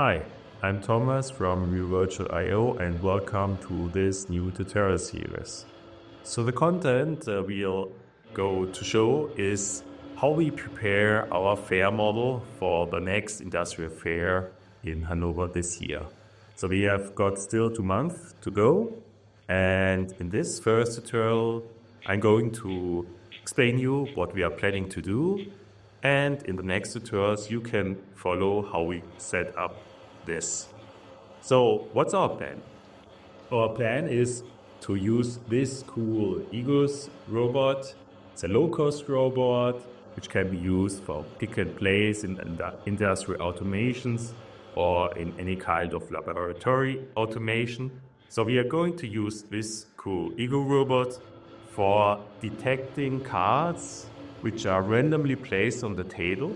Hi, I'm Thomas from Virtual.io and welcome to this new tutorial series. So the content we'll go to show is how we prepare our fair model for the next industrial fair in Hanover this year. So we have got still 2 months to go, and in this first tutorial I'm going to explain you what we are planning to do, and in the next tutorials you can follow how we set up this. So what's our plan? Our plan is to use this cool IGUS robot. It's a low-cost robot which can be used for pick and place in industrial automations or in any kind of laboratory automation. So we are going to use this cool IGUS robot for detecting cards which are randomly placed on the table,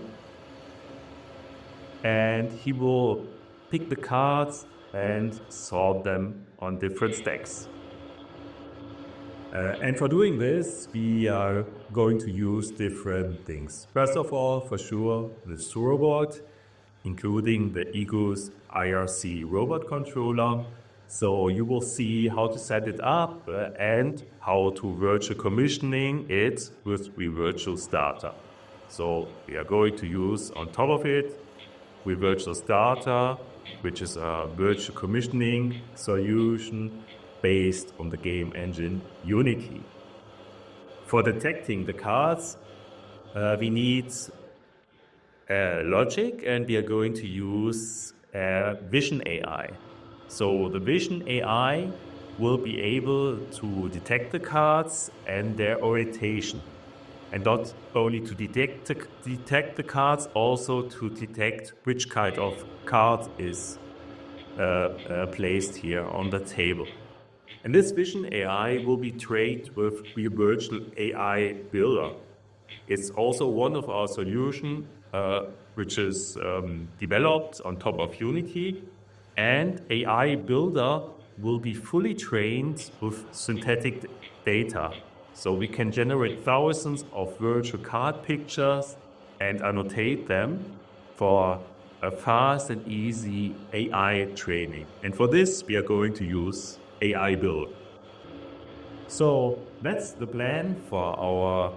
and he will pick the cards and sort them on different stacks. And for doing this, we are going to use different things. First of all, for sure, this robot, including the IGUS IRC robot controller. So you will see how to set it up and how to virtual commissioning it with the virtual starter. So we are going to use on top of it with virtual starter, which is a virtual commissioning solution based on the game engine Unity. For detecting the cards, we need logic, and we are going to use vision AI. So the vision AI will be able to detect the cards and their orientation. And not only to detect the cards, also to detect which kind of card is placed here on the table. And this vision AI will be trained with the virtual AI builder. It's also one of our solutions which is developed on top of Unity, and AI builder will be fully trained with synthetic data. So we can generate thousands of virtual card pictures and annotate them for a fast and easy AI training. And for this, we are going to use AI build. So that's the plan for our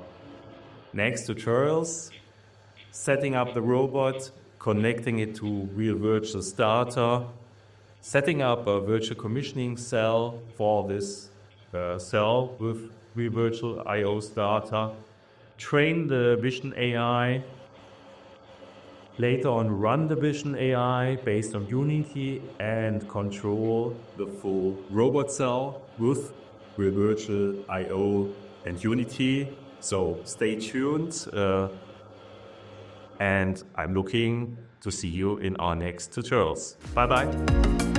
next tutorials. Setting up the robot, connecting it to real virtual starter, setting up a virtual commissioning cell for this cell with virtual I/O starter, train the vision AI, later on run the vision AI based on Unity, and control the full robot cell with virtual I/O and Unity. So stay tuned, and I'm looking to see you in our next tutorials. Bye bye.